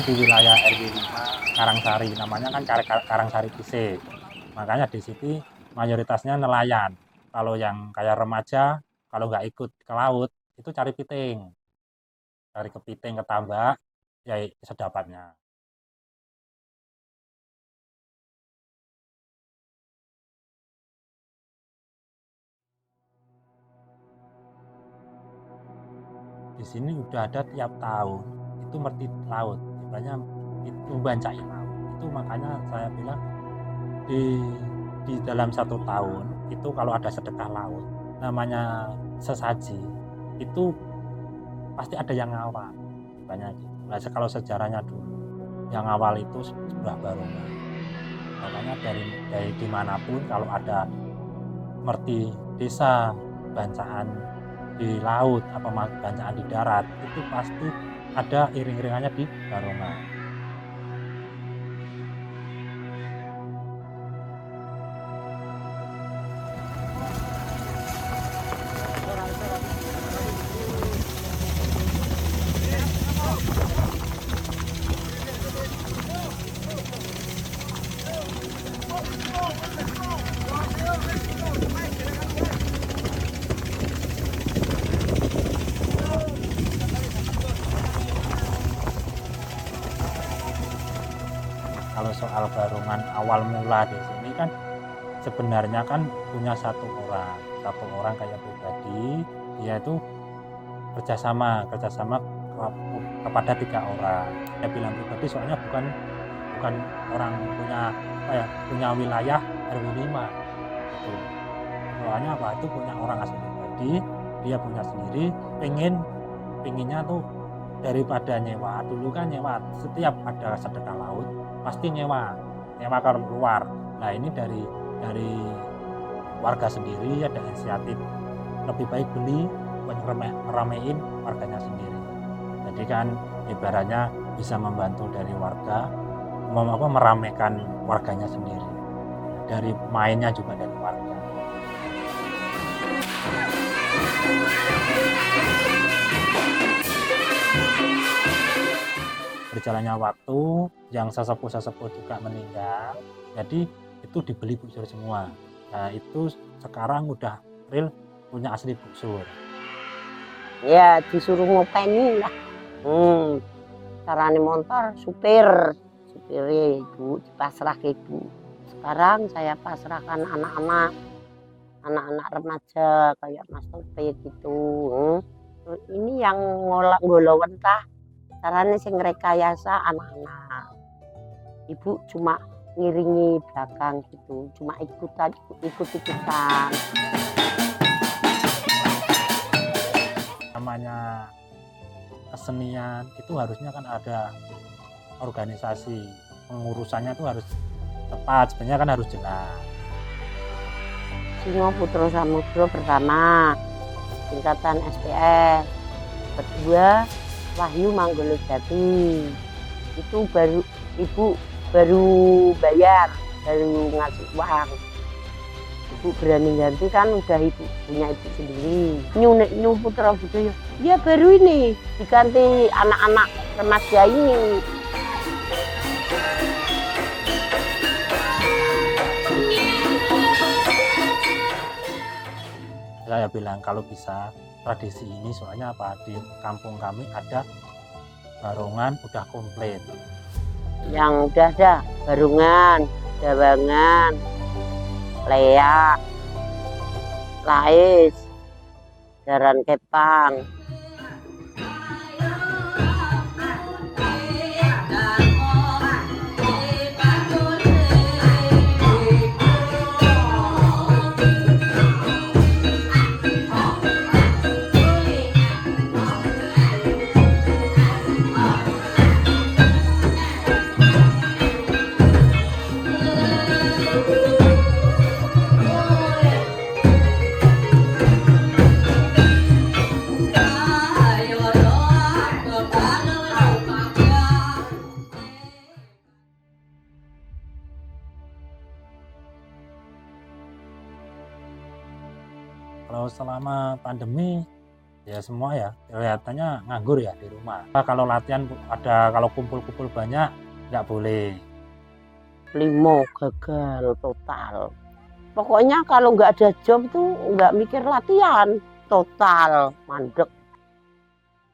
di wilayah RW 5 Karangsari, namanya kan Karangsari Kisih. Makanya di sini mayoritasnya nelayan. Kalau yang kayak remaja, kalau nggak ikut ke laut, itu cari piting. Cari kepiting, ketambak, ya sedapatnya. Di sini udah ada tiap tahun, itu merti laut. Sebenarnya itu bancai laut. Itu makanya saya bilang di dalam 1 tahun itu kalau ada sedekah laut namanya sesaji itu pasti ada yang ngawal banyak gitu. Nah, kalau sejarahnya dulu yang awal itu sebuah barungan, makanya dari dimanapun kalau ada seperti desa bancaan di laut apa bancaan di darat itu pasti ada iring-iringannya di barungan. Kalau soal barungan awal mula di sini kan sebenarnya kan punya satu orang kayak pribadi, dia itu kerjasama kepada 3 orang. Saya bilang pribadi soalnya bukan bukan orang punya apa ya, punya wilayah RW 5 itu. Soalnya apa, itu punya orang asli pribadi, dia punya sendiri, pengennya tuh daripada nyewa. Dulu kan nyewa, setiap ada sedekah laut pasti nyewa ke luar. Nah ini dari warga sendiri ada inisiatif lebih baik beli buat ngeramein warganya sendiri. Jadi kan ibaratnya bisa membantu dari warga meramaikan warganya sendiri. Dari mainnya juga dari warga. Berjalannya waktu, yang sesepuh-sesepuh juga meninggal, jadi itu dibeli buksur semua. Nah itu sekarang udah real punya asli buksur. Ya disuruh ngopeni lah. Carane motor supir ibu dipasrah ke ibu. Sekarang saya pasrahkan anak-anak remaja kayak Mas Tope gitu. Ini yang ngolo wentah carane sing rekayasa anak-anak. Ibu cuma ngiringi belakang gitu, cuma ikutan. Namanya kesenian itu harusnya kan ada organisasi, pengurusannya tuh harus tepat, sebenarnya kan harus jelas. Singo Putro Samudro pertama, tingkatan SPS. Kedua, Wahyu Manggolo Jati. Itu ibu baru bayar, baru ngasih uang. Ibu berani ganti kan udah punya ibu sendiri. Nyu Putra Budoyo, ya baru ini diganti anak-anak remaja ini. Saya bilang kalau bisa tradisi ini, soalnya apa, di kampung kami ada barungan udah komplit. Yang udah ada barungan, dawangan, leak, lais, jaran kepang. Kalau selama pandemi Ya semua ya kelihatannya nganggur ya di rumah. Kalau latihan kalau kumpul-kumpul banyak nggak boleh. Limo gagal total. Pokoknya kalau nggak ada job tuh nggak mikir latihan, total mandek.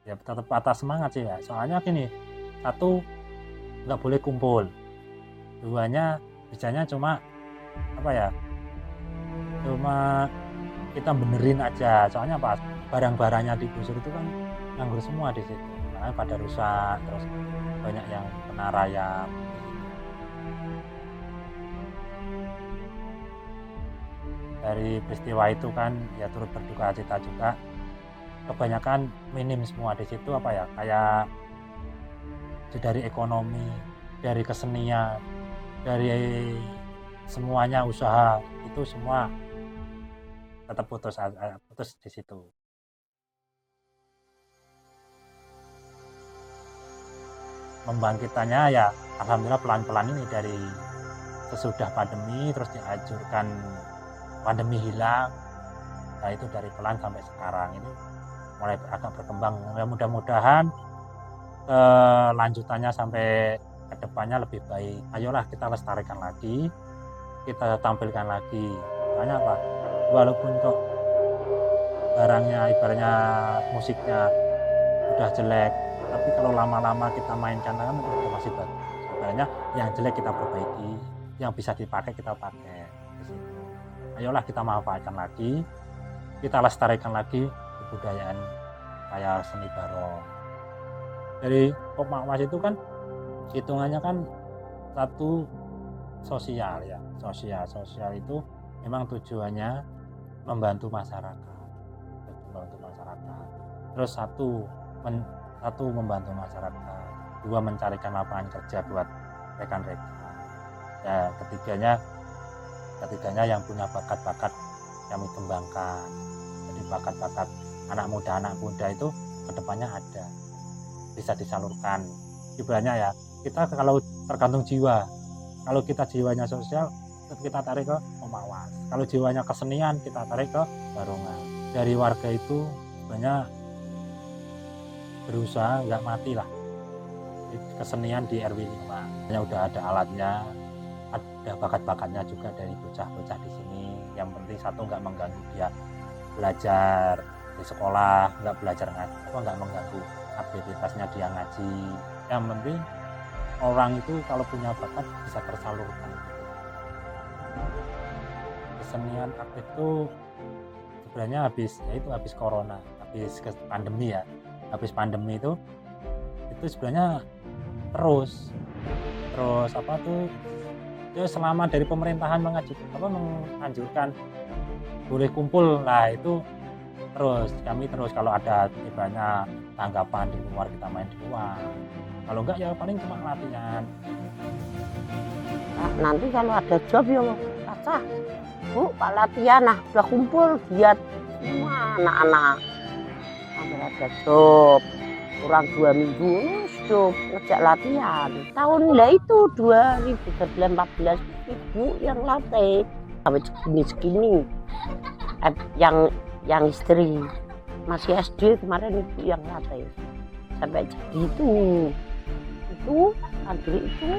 Ya tetap atas semangat sih ya. Soalnya gini, satu nggak boleh kumpul, duanya bisanya cuma apa ya, cuma kita benerin aja. Soalnya apa, barang-barangnya digusur itu kan nganggur semua di situ, makanya pada rusak, terus banyak yang kena rayap. Dari peristiwa itu kan ya turut berduka cita juga, kebanyakan minim semua di situ apa ya, kayak dari ekonomi, dari kesenian, dari semuanya usaha itu semua tetap putus di situ. Membangkitannya ya alhamdulillah pelan-pelan ini, dari sesudah pandemi terus dianjurkan pandemi hilang, nah itu dari pelan sampai sekarang ini mulai agak berkembang. Ya mudah-mudahan lanjutannya sampai kedepannya lebih baik. Ayolah kita lestarikan lagi, kita tampilkan lagi. Soalnya apa, walaupun kok barangnya ibaratnya musiknya udah jelek, tapi kalau lama-lama kita mainkan kan itu masih bagus. Ibaratnya yang jelek kita perbaiki, yang bisa dipakai kita pakai di situ. Ayolah kita manfaatkan lagi, kita lestarikan lagi kebudayaan kayak seni barong. Dari Pokmakwas itu kan hitungannya kan satu sosial ya, sosial itu memang tujuannya membantu masyarakat, terus satu membantu masyarakat, dua mencarikan lapangan kerja buat rekan-rekan, ya ketiganya yang punya bakat-bakat kami kembangkan. Jadi bakat-bakat anak muda itu kedepannya ada, bisa disalurkan. Ibaratnya ya, kita kalau tergantung jiwa, kalau kita jiwanya sosial kita tarik ke Pokmakwas, kalau jiwanya kesenian kita tarik ke Barongan. Dari warga itu banyak berusaha nggak mati lah kesenian di RW 5. Udah ada alatnya, ada bakat-bakatnya juga dari bocah-bocah di sini. Yang penting satu nggak mengganggu dia belajar di sekolah, nggak mengganggu aktivitasnya dia ngaji. Yang penting orang itu kalau punya bakat bisa tersalurkan. Kesenian aktif itu sebenarnya habis corona, habis pandemi ya, habis pandemi itu sebenarnya terus apa tuh ya, selama dari pemerintahan menganjurkan boleh kumpul, nah itu kami terus kalau ada tibanya tanggapan di luar kita main di luar, kalau enggak ya paling cuma latihan. Nah, nanti kalau ada job ya Caca, Bu, Pak latihan, nah udah kumpul giat semua anak-anak, ada job kurang 2 minggu job ngejak latihan. Tahun itu 2014 ibu yang latih sampai segini yang istri masih SD kemarin ibu yang latih sampai jadi itu Andri itu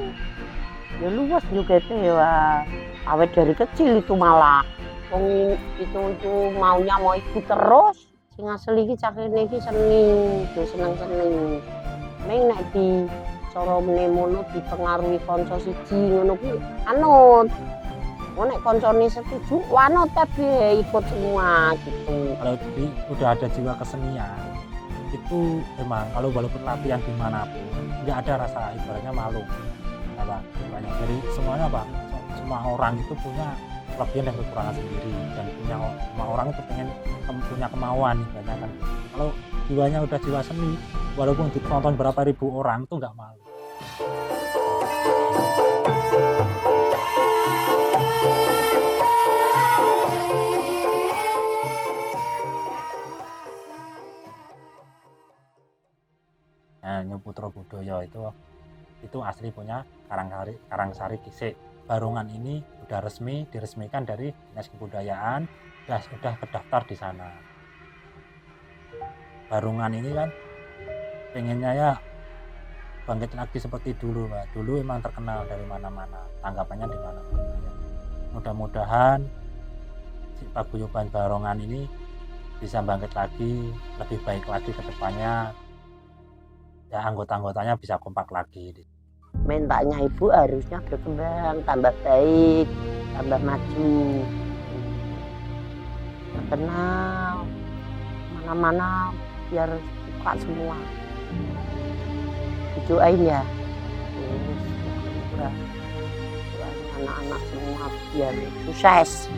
ya luas juga itu ya, awet dari kecil itu malah itu maunya mau ikut terus. Sing asli iki cakene iki seni, seneng-seneng. Ning nek di cara menemono dipengaruhi kanca siji ngono kuwi anut. Nek kancane setuju, wanut kabeh ikut semua gitu. Kalau udah ada jiwa kesenian, itu memang kalau walaupun latihan dimanapun, nggak ada rasa ibaratnya malu. Banyak dari semuanya semua orang itu punya kelebihan dan kekurangan sendiri, dan semua orang itu pengen punya kemauan banyak kan. Kalau jiwanya udah jiwa seni, walaupun ditonton berapa ribu orang itu nggak malu. Nah, Nyuputra Budoyo itu asli punya Karangsari Kisik. Barongan ini sudah diresmikan dari Dinas Kebudayaan, sudah terdaftar di sana. Barungan ini kan pengennya ya bangkit lagi seperti dulu, Pak. Dulu emang terkenal dari mana-mana, tanggapannya di mana-mana ya. Mudah-mudahan si paguyuban Barongan ini bisa bangkit lagi, lebih baik lagi ke depannya. Ya anggota-anggotanya bisa kompak lagi. Mintanya ibu harusnya berkembang, tambah baik, tambah maju, terkenal, mana-mana biar suka semua. Didoain ya, terus doain anak-anak semua biar sukses.